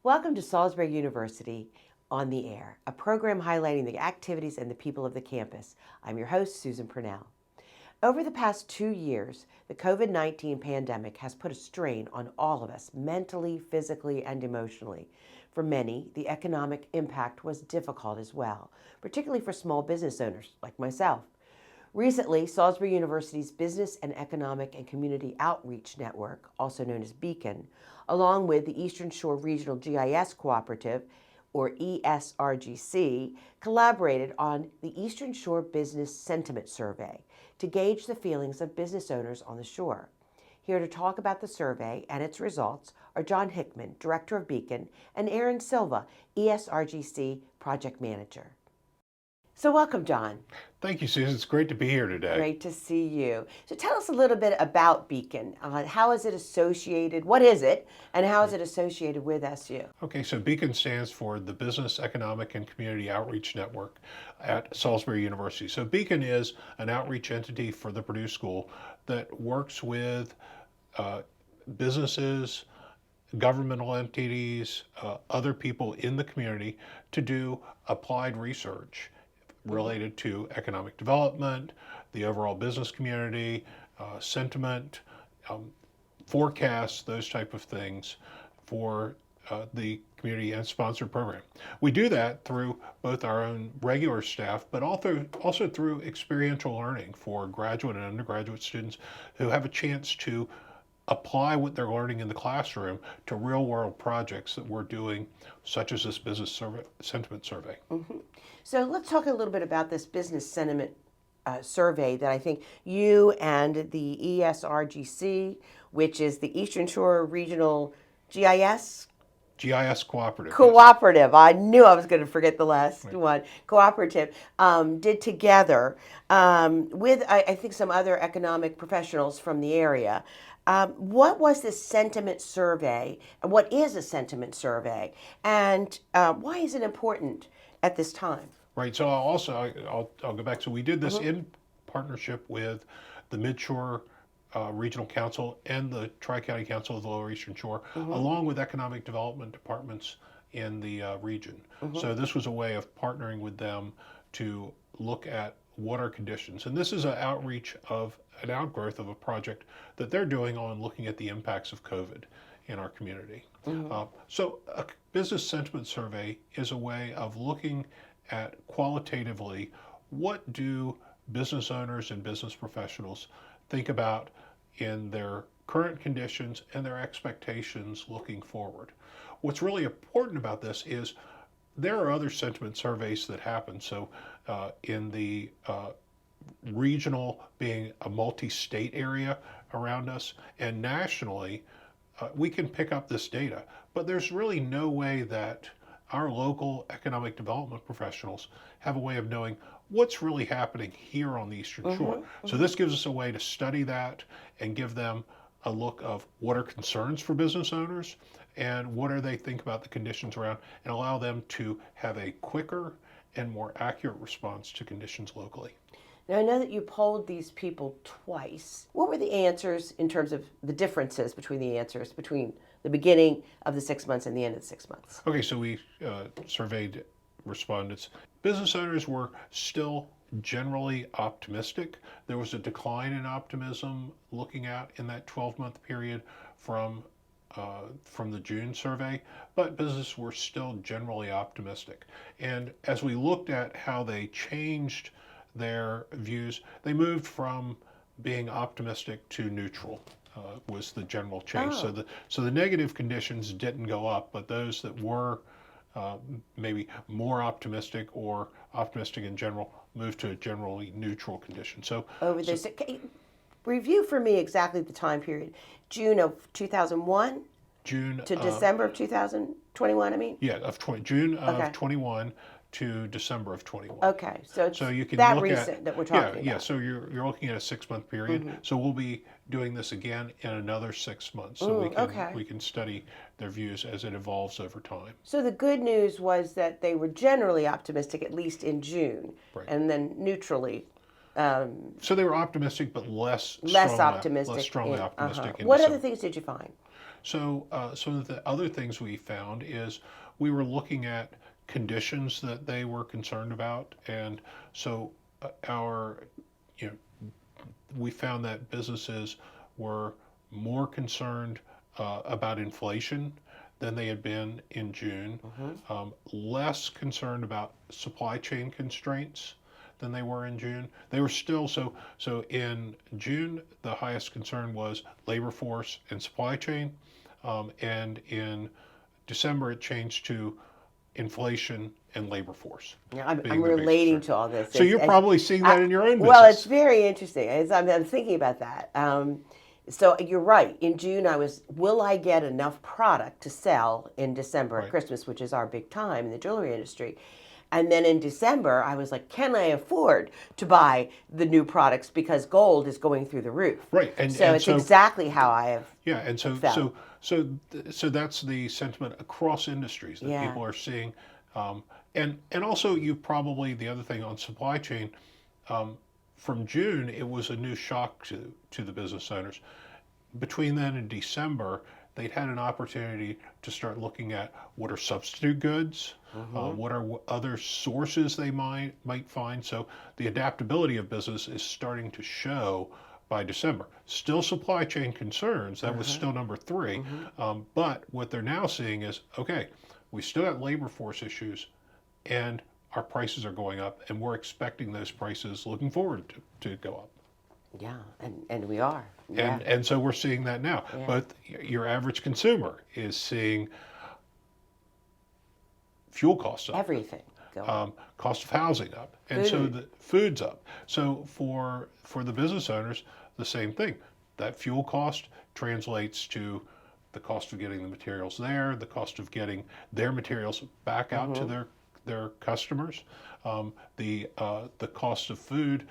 Welcome to Salisbury University on the Air, a program highlighting the activities and the people of the campus. I'm your host, Susan Purnell. Over the past 2 years, the COVID-19 pandemic has put a strain on all of us, mentally, physically, and emotionally. For many, the economic impact was difficult as well, particularly for small business owners like myself. Recently, Salisbury University's Business and Economic and Community Outreach Network, also known as Beacon, along with the Eastern Shore Regional GIS Cooperative, or ESRGC, collaborated on the Eastern Shore Business Sentiment Survey to gauge the feelings of business owners on the shore. Here to talk about the survey and its results are John Hickman, Director of Beacon, and Erin Silva, ESRGC Project Manager. So welcome, John. Thank you, Susan. It's great to be here today. Great to see you. So tell us a little bit about Beacon. How is it associated? What is it? And how is it associated with SU? Okay, so Beacon stands for the Business, Economic, and Community Outreach Network at Salisbury University. So Beacon is an outreach entity for the Purdue School that works with businesses, governmental entities, other people in the community to do applied research related to economic development, the overall business community, sentiment, forecasts, those type of things for the community and sponsored program. We do that through both our own regular staff, but also through experiential learning for graduate and undergraduate students who have a chance to apply what they're learning in the classroom to real-world projects that we're doing, such as this business sentiment survey. Mm-hmm. So let's talk a little bit about this business sentiment survey that I think you and the ESRGC, which is the Eastern Shore Regional GIS Cooperative. Cooperative. Yes. I knew I was going to forget the last one. Cooperative did together with, I think, some other economic professionals from the area. What was this sentiment survey? What is a sentiment survey? And why is it important at this time? Right. So I'll go back. So we did this in partnership with the Midshore Regional Council and the Tri-County Council of the Lower Eastern Shore, along with economic development departments in the region. So this was a way of partnering with them to look at what are conditions. And this is an outgrowth of a project that they're doing on looking at the impacts of COVID in our community. So a business sentiment survey is a way of looking at qualitatively what do business owners and business professionals think about in their current conditions and their expectations looking forward. What's really important about this is there are other sentiment surveys that happen. So in the regional being a multi-state area around us, and nationally, we can pick up this data. But there's really no way that our local economic development professionals have a way of knowing what's really happening here on the Eastern Shore. So this gives us a way to study that and give them a look of what are concerns for business owners and what do they think about the conditions around, and allow them to have a quicker and more accurate response to conditions locally. Now, I know that you polled these people twice. What were the answers in terms of the differences between the answers between the beginning of the 6 months and the end of the 6 months? Okay, so we surveyed respondents. Business owners were still generally optimistic. There was a decline in optimism looking at in that 12-month period from the June survey, but businesses were still generally optimistic. And as we looked at how they changed their views, they moved from being optimistic to neutral. Was the general change. So the negative conditions didn't go up, but those that were maybe more optimistic or optimistic in general moved to a generally neutral condition. So over this, review for me exactly the time period. June of 2001. June to December of 2021. I mean. Yeah, June of 21 to December of 21. Okay, so you can that look recent at that we're talking about. Yeah. So you're looking at a 6-month period. So we'll be doing this again in another 6 months. So we can study their views as it evolves over time. So the good news was that they were generally optimistic, at least in June, and then neutrally. So they were optimistic, but less optimistic. Less strongly optimistic. What other things did you find? Some of the other things we found is we were looking at conditions that they were concerned about, and so our, you know, we found that businesses were more concerned about inflation than they had been in June, less concerned about supply chain constraints than they were in June. They were still so in June the highest concern was labor force and supply chain, and in December it changed to inflation and labor force. Yeah, I'm being the big relating concern. to all this. So you're probably seeing that in your own Well, it's business. very interesting. I'm thinking about that. So you're right. In June, will I get enough product to sell in December at Right. Christmas, which is our big time in the jewelry industry? And then in December, I was like, can I afford to buy the new products because gold is going through the roof? Right, So it's exactly how I have yeah, and felt. so that's the sentiment across industries that Yeah. people are seeing, and also you probably the other thing on supply chain, from June it was a new shock to the business owners. Between then and December, they'd had an opportunity to start looking at what are substitute goods, what are other sources they might find. So the adaptability of business is starting to show by December. Still supply chain concerns. That was still number 3. But what they're now seeing is, okay, we still have labor force issues, and our prices are going up, and we're expecting those prices looking forward to go up. Yeah, and we are. Yeah. And so we're seeing that now. Yeah. But your average consumer is seeing fuel costs up, Everything going. cost of housing up, and so Food. the food's up. So for the business owners, the same thing. That fuel cost translates to the cost of getting the materials there, the cost of getting their materials back out to their customers, the cost of food.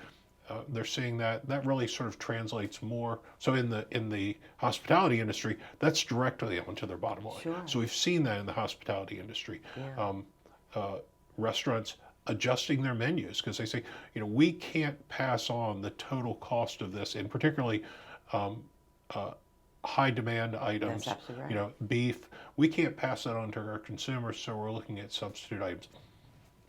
They're seeing that really sort of translates more. So in the hospitality industry, that's directly onto their bottom line. Sure. So we've seen that in the hospitality industry. Yeah. Restaurants adjusting their menus because they say, we can't pass on the total cost of this, and particularly high demand items, That's absolutely right. Beef. We can't pass that on to our consumers, so we're looking at substitute items.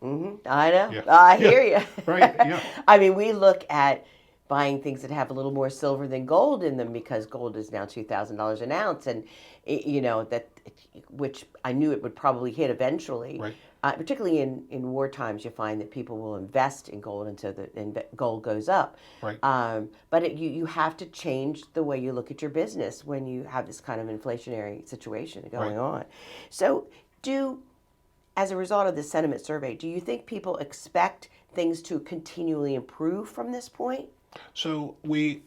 I know. Yeah. I Yeah. hear you. Right, yeah. I mean, we look at buying things that have a little more silver than gold in them because gold is now $2,000 an ounce, and which I knew it would probably hit eventually. Right. Particularly in war times, you find that people will invest in gold until gold goes up. Right. But you have to change the way you look at your business when you have this kind of inflationary situation going on. So as a result of this sentiment survey, do you think people expect things to continually improve from this point? So we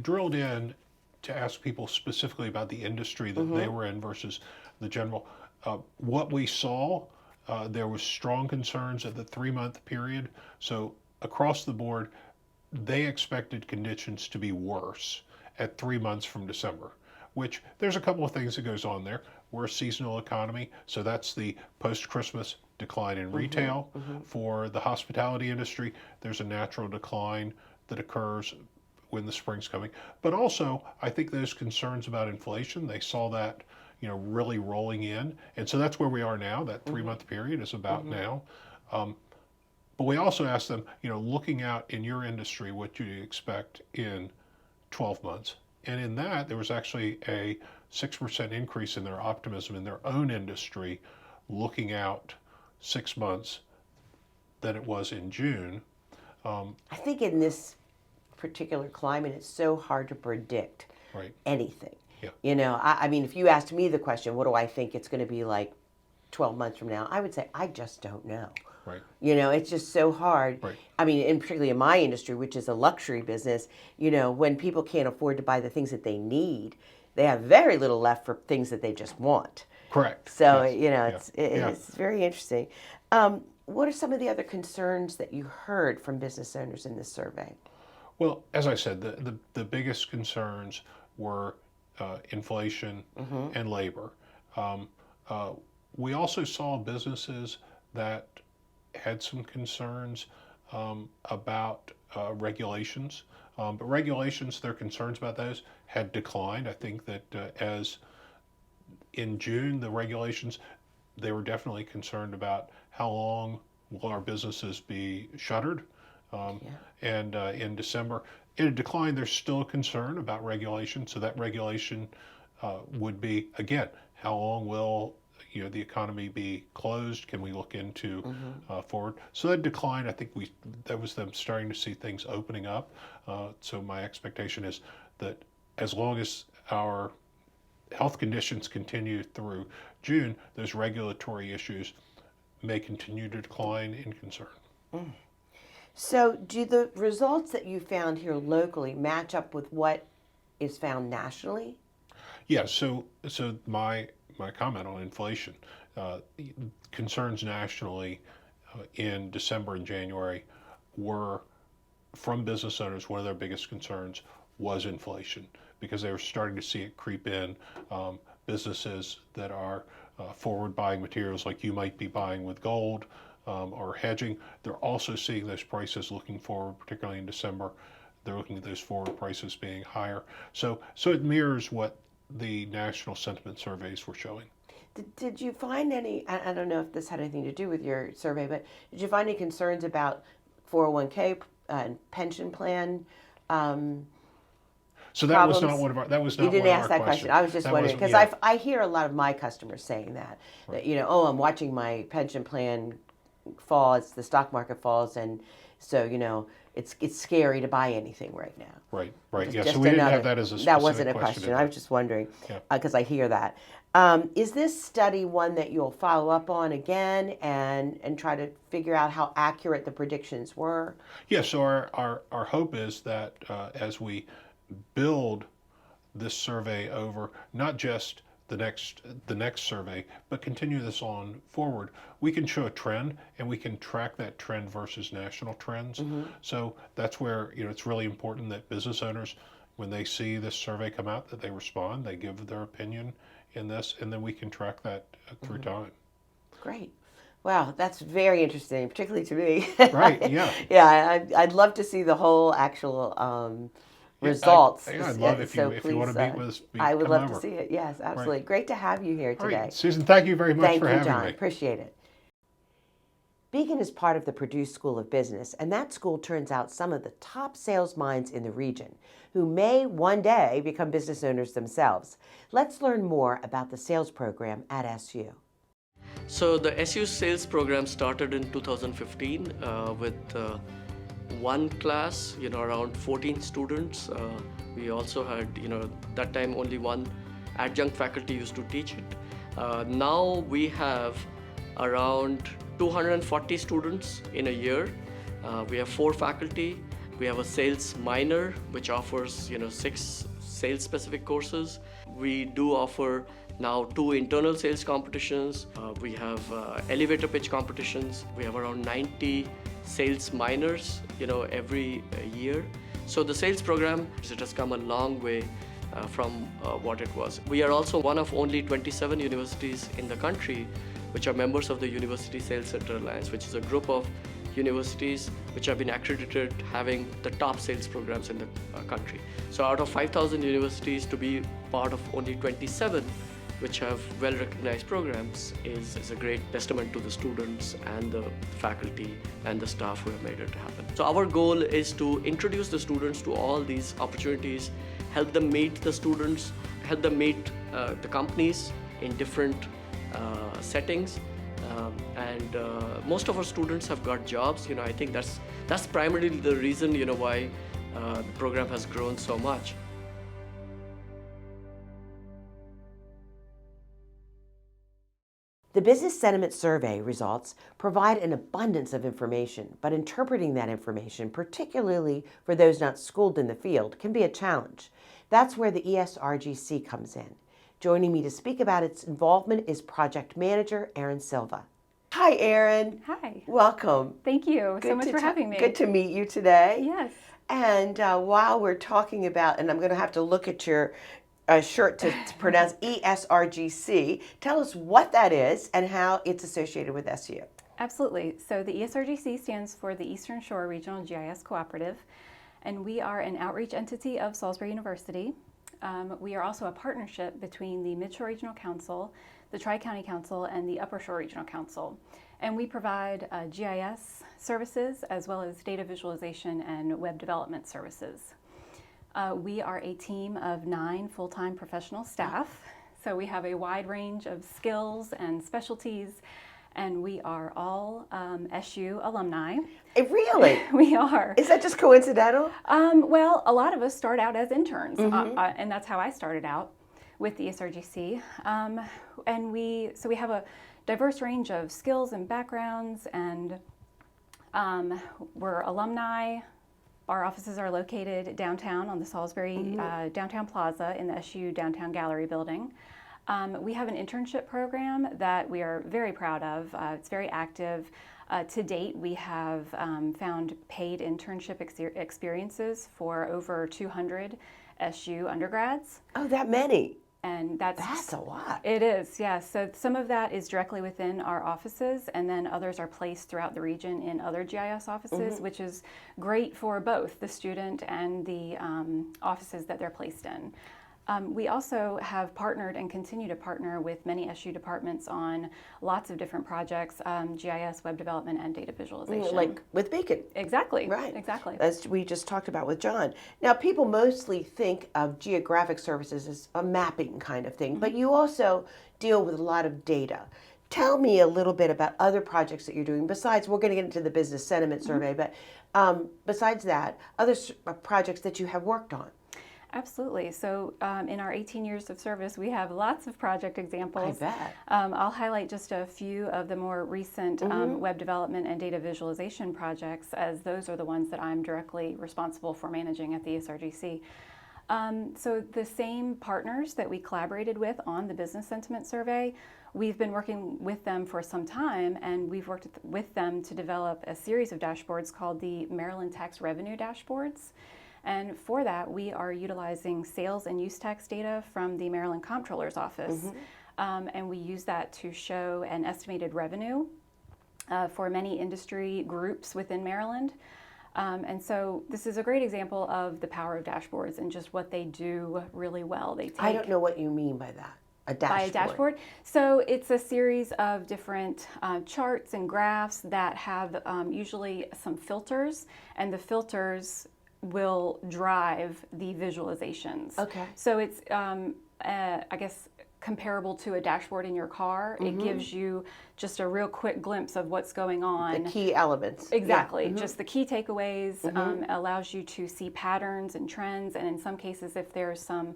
drilled in to ask people specifically about the industry that they were in versus the general. What we saw, there was strong concerns at the 3-month period. So across the board, they expected conditions to be worse at 3 months from December, which there's a couple of things that goes on there. We're a seasonal economy, so that's the post-Christmas decline in retail. For the hospitality industry, there's a natural decline that occurs when the spring's coming. But also, I think those concerns about inflation, they saw that, really rolling in. And so that's where we are now. That 3-month period is about now. But we also asked them, looking out in your industry, what do you expect in 12 months? And in that, there was actually a 6% increase in their optimism in their own industry, looking out 6 months than it was in June. I think in this particular climate, it's so hard to predict Right. anything. Yeah. I mean, if you asked me the question, what do I think it's going to be like 12 months from now? I would say, I just don't know. Right. It's just so hard. Right. I mean, and particularly in my industry, which is a luxury business, when people can't afford to buy the things that they need, they have very little left for things that they just want. Correct. So, Yes. it's very interesting. What are some of the other concerns that you heard from business owners in this survey? Well, as I said, the biggest concerns were inflation and labor. We also saw businesses that had some concerns about regulations. But regulations, their concerns about those had declined. I think that as in June, the regulations, they were definitely concerned about how long will our businesses be shuttered. And in December, in a decline, there's still a concern about regulation. So that regulation would be, again, how long will the economy be closed? Can we look into forward? So that decline, I think that was them starting to see things opening up. So my expectation is that as long as our health conditions continue through June, those regulatory issues may continue to decline in concern. So do the results that you found here locally match up with what is found nationally? Yeah, so my comment on inflation, concerns nationally in December and January were from business owners. One of their biggest concerns was inflation because they were starting to see it creep in. Businesses that are forward buying materials like you might be buying with gold or hedging, they're also seeing those prices looking forward, particularly in December. They're looking at those forward prices being higher. So it mirrors what the national sentiment surveys were showing. Did you find any, I don't know if this had anything to do with your survey, but did you find any concerns about 401k and pension plan? So that was not one of our. That was not. You didn't one of ask our that question. questions. I was just That wondering wasn't- because yeah. I hear a lot of my customers saying that Right. oh, I'm watching my pension plan fall as the stock market falls, and so it's scary to buy anything right now. Right. Yeah. Just So we didn't another- have that as a specific That wasn't a question. in I there. was just wondering Yeah. because I hear that. Is this study one that you'll follow up on again and try to figure out how accurate the predictions were? Yeah. So our hope is that as we build this survey over not just the next survey, but continue this on forward, we can show a trend and we can track that trend versus national trends. So that's where it's really important that business owners, when they see this survey come out, that they respond, they give their opinion in this, and then we can track that through time. Great. Wow, that's very interesting, particularly to me. Right, yeah. Yeah, I'd love to see the whole actual results. I'd love if you want to meet with us. I would come love over. to see it. Yes, absolutely. Right. Great to have you here All today. right, Susan, thank you very much Thank for you, having John. me. Appreciate it. Beacon is part of the Purdue School of Business, and that school turns out some of the top sales minds in the region who may one day become business owners themselves. Let's learn more about the sales program at SU. So the SU sales program started in 2015 with one class, around 14 students. We also had, that time only one adjunct faculty used to teach it. Now we have around 240 students in a year. We have 4 faculty. We have a sales minor, which offers, 6 sales-specific courses. We do offer now 2 internal sales competitions. We have elevator pitch competitions. We have around 90 sales minors, every year. So the sales program, it has come a long way from what it was. We are also one of only 27 universities in the country which are members of the University Sales Center Alliance, which is a group of universities which have been accredited having the top sales programs in the country. So out of 5,000 universities, to be part of only 27 which have well-recognized programs is a great testament to the students and the faculty and the staff who have made it happen. So our goal is to introduce the students to all these opportunities, help them meet the students, help them meet the companies in different settings, and most of our students have got jobs. I think that's primarily the reason why the program has grown so much. The Business Sentiment Survey results provide an abundance of information, but interpreting that information, particularly for those not schooled in the field, can be a challenge. That's where the ESRGC comes in. Joining me to speak about its involvement is Project Manager Erin Silva. Hi, Erin. Hi. Welcome. Thank you so much for having me. Good to meet you today. Yes. And while we're talking about, and I'm going to have to look at your shirt to pronounce ESRGC, tell us what that is and how it's associated with SU. Absolutely. So the ESRGC stands for the Eastern Shore Regional GIS Cooperative, and we are an outreach entity of Salisbury University. we are also a partnership between the Midshore Regional Council, the Tri-County Council, and the Upper Shore Regional Council. And we provide GIS services as well as data visualization and web development services. We are a team of 9 full-time professional staff, so we have a wide range of skills and specialties, and we are all SU alumni. Really? We are. Is that just coincidental? Well, a lot of us start out as interns, and that's how I started out with the ESRGC. And we have a diverse range of skills and backgrounds, and we're alumni. Our offices are located downtown on the Salisbury Downtown Plaza in the SU Downtown Gallery building. We have an internship program that we are very proud of. It's very active. To date, we have found paid internship experiences for over 200 SU undergrads. Oh, that many. And That's a lot. It is, yeah. So some of that is directly within our offices, and then others are placed throughout the region in other GIS offices, which is great for both the student and the offices that they're placed in. We also have partnered and continue to partner with many SU departments on lots of different projects, GIS, web development, and data visualization. Like with Beacon. Exactly. Right. Exactly. As we just talked about with John. Now, people mostly think of geographic services as a mapping kind of thing, but you also deal with a lot of data. Tell me a little bit about other projects that you're doing besides, we're going to get into the business sentiment survey, but besides that, other projects that you have worked on. Absolutely. So in our 18 years of service, we have lots of project examples. I bet. I'll highlight just a few of the more recent web development and data visualization projects, as those are the ones that I'm directly responsible for managing at the ESRGC. So the same partners that we collaborated with on the business sentiment survey, we've been working with them for some time, and we've worked with them to develop a series of dashboards called the Maryland Tax Revenue Dashboards. And for that, we are utilizing sales and use tax data from the Maryland Comptroller's Office. And we use that to show an estimated revenue for many industry groups within Maryland. And so this is a great example of the power of dashboards and just what they do really well. They take, I don't know what you mean by that. A dashboard. by a dashboard. So it's a series of different charts and graphs that have usually some filters, and the filters will drive the visualizations. Okay. So it's, I guess, comparable to a dashboard in your car. It gives you just a real quick glimpse of what's going on. The key elements. Exactly. Just the key takeaways, allows you to see patterns and trends, and in some cases, if there's some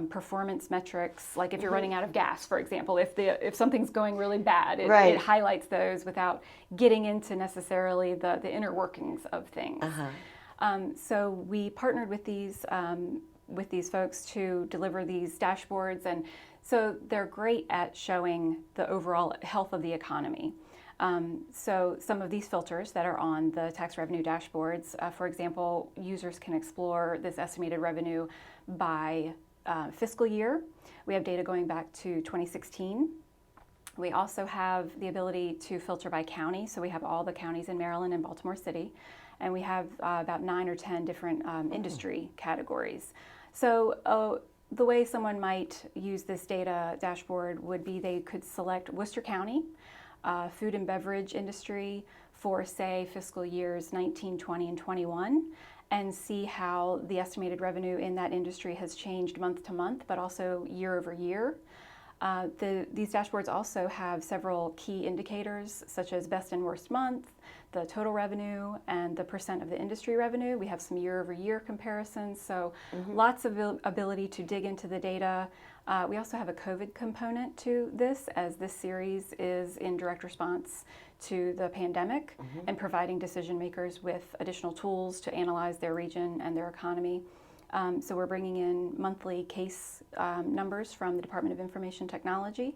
performance metrics, like if you're running out of gas, for example, if something's going really bad, it highlights those without getting into necessarily the inner workings of things. So we partnered with these folks to deliver these dashboards, and so they're great at showing the overall health of the economy. So some of these filters that are on the tax revenue dashboards, for example, users can explore this estimated revenue by fiscal year. We have data going back to 2016. We also have the ability to filter by county, so we have all the counties in Maryland and Baltimore City. And we have about 9 or 10 different industry categories. So the way someone might use this data dashboard would be they could select Worcester County, food and beverage industry for, say, fiscal years 19, 20, and 21, and see how the estimated revenue in that industry has changed month to month, but also year over year. These dashboards also have several key indicators, such as best and worst month, the total revenue, and the percent of the industry revenue. We have some year-over-year comparisons, so lots of ability to dig into the data. We also have a COVID component to this, as this series is in direct response to the pandemic and providing decision makers with additional tools to analyze their region and their economy. So we're bringing in monthly case numbers from the Department of Information Technology,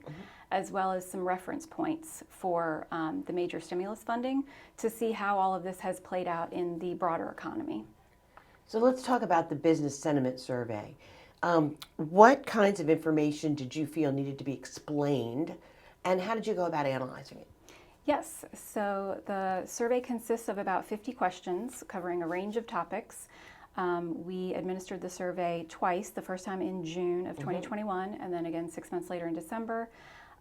as well as some reference points for the major stimulus funding to see how all of this has played out in the broader economy. So let's talk about the business sentiment survey. What kinds of information did you feel needed to be explained, and how did you go about analyzing it? Yes, so the survey consists of about 50 questions covering a range of topics. We administered the survey twice, the first time in June of 2021 and then again 6 months later in December.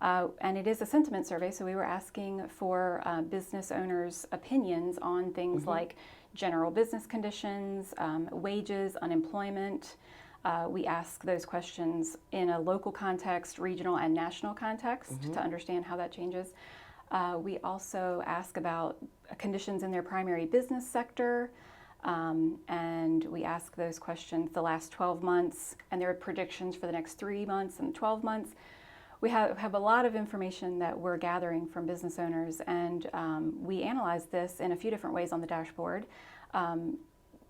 And it is a sentiment survey, so we were asking for business owners' opinions on things like general business conditions, wages, unemployment. We ask those questions in a local context, regional and national context to understand how that changes. We also ask about conditions in their primary business sector, and we ask those questions the last 12 months, and there are predictions for the next 3 months and 12 months. We have a lot of information that we're gathering from business owners, and we analyze this in a few different ways on the dashboard.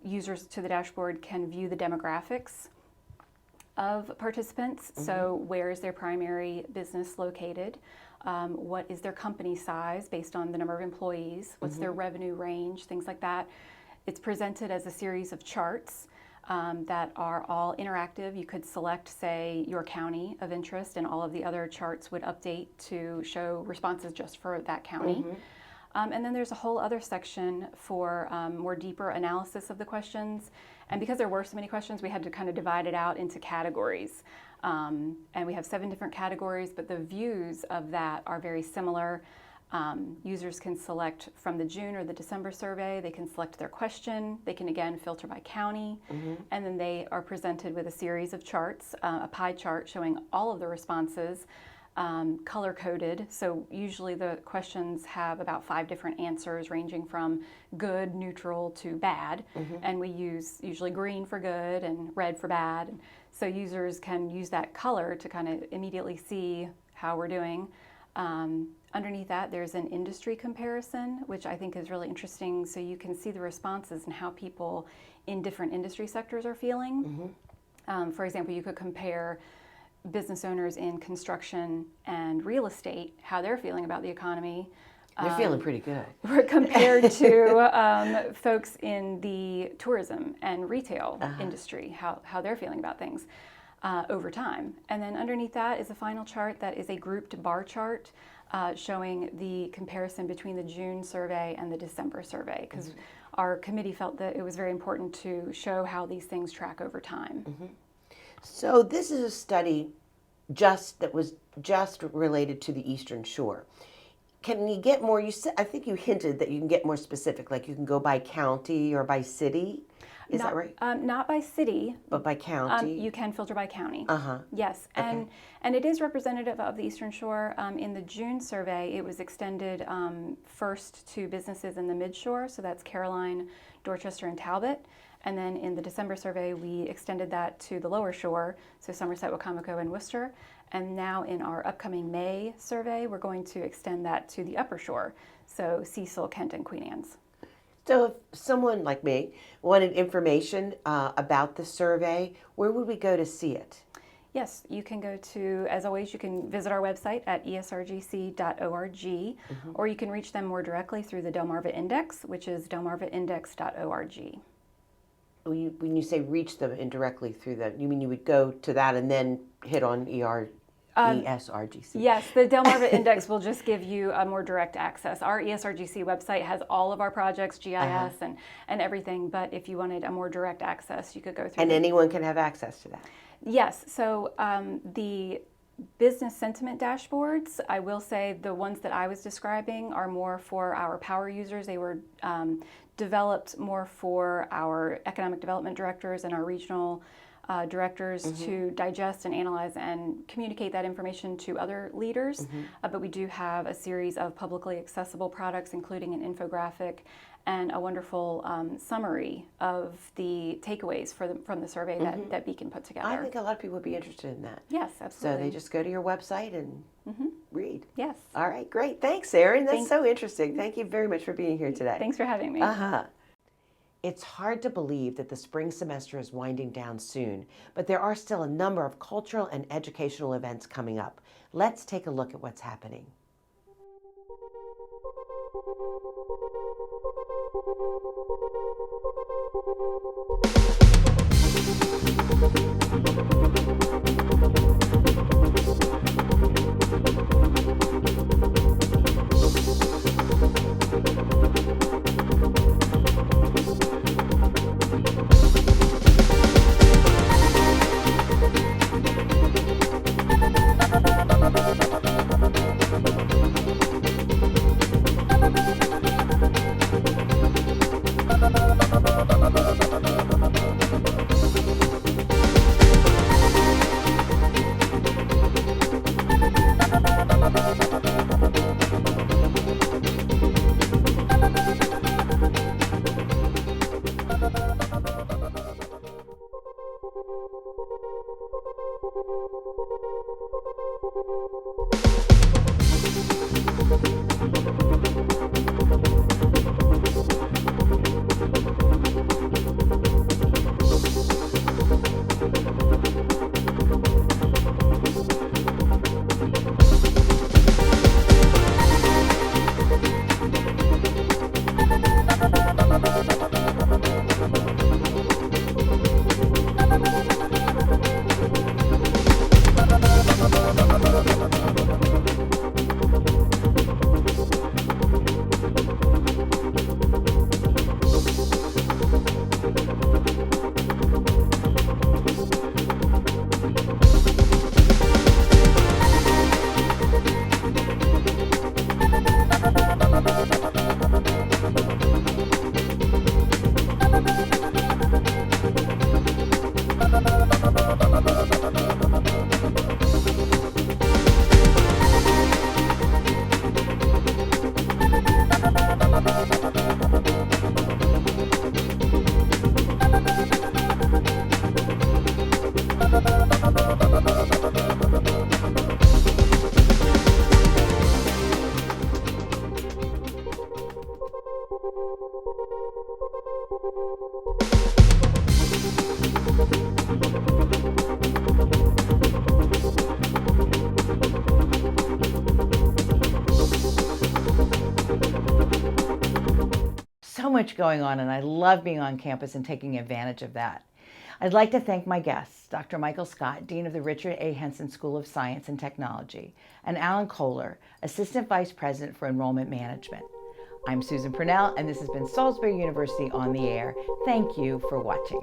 Users to the dashboard can view the demographics of participants. So where is their primary business located? What is their company size based on the number of employees? What's their revenue range? Things like that. It's presented as a series of charts that are all interactive. You could select, say, your county of interest, and all of the other charts would update to show responses just for that county. And then there's a whole other section for more deeper analysis of the questions. And because there were so many questions, we had to kind of divide it out into categories. And we have 7 different categories, but the views of that are very similar. Users can select from the June or the December survey. They can select their question. They can again filter by county. And then they are presented with a series of charts, a pie chart showing all of the responses, color-coded. So usually the questions have about 5 different answers ranging from good, neutral to bad. And we use usually green for good and red for bad. So users can use that color to kind of immediately see how we're doing. Underneath that, there's an industry comparison, which I think is really interesting. So you can see the responses and how people in different industry sectors are feeling. For example, you could compare business owners in construction and real estate, how they're feeling about the economy. They're feeling pretty good. Compared to folks in the tourism and retail industry, how they're feeling about things over time. And then underneath that is a final chart that is a grouped bar chart showing the comparison between the June survey and the December survey, because our committee felt that it was very important to show how these things track over time. So this is a study that was just related to the Eastern Shore. Can you get more? I think you hinted that you can get more specific, like you can go by county or by city. Is that right? Not by city. But by county? You can filter by county. Yes, Okay. and it is representative of the Eastern Shore. In the June survey, it was extended first to businesses in the Midshore, so that's Caroline, Dorchester, and Talbot. And then in the December survey, we extended that to the Lower Shore, so Somerset, Wacomico, and Worcester. And now in our upcoming May survey, we're going to extend that to the Upper Shore, so Cecil, Kent, and Queen Anne's. So if someone like me wanted information about the survey, where would we go to see it? Yes, you can go to, as always, you can visit our website at esrgc.org, or you can reach them more directly through the Delmarva Index, which is delmarvaindex.org. When you say reach them indirectly through that, you mean you would go to that and then hit on ESRGC? Yes, the Delmarva Index will just give you a more direct access. Our ESRGC website has all of our projects, GIS and everything, but if you wanted a more direct access, you could go through. And anyone can have access to that? Yes, so the business sentiment dashboards, I will say the ones that I was describing are more for our power users. They were developed more for our economic development directors and our regional directors to digest and analyze and communicate that information to other leaders. But we do have a series of publicly accessible products, including an infographic and a wonderful summary of the takeaways from the survey that Beacon put together. I think a lot of people would be interested in that. Yes, absolutely. So they just go to your website and read. Yes. All right, great. Thanks, Erin. That's so interesting. Thank you very much for being here today. Thanks for having me. It's hard to believe that the spring semester is winding down soon, but there are still a number of cultural and educational events coming up. Let's take a look at what's happening. So much going on, and I love being on campus and taking advantage of that. I'd like to thank my guests, Dr. Michael Scott, Dean of the Richard A. Henson School of Science and Technology, and Alan Kohler, Assistant Vice President for Enrollment Management. I'm Susan Purnell, and this has been Salisbury University on the Air. Thank you for watching.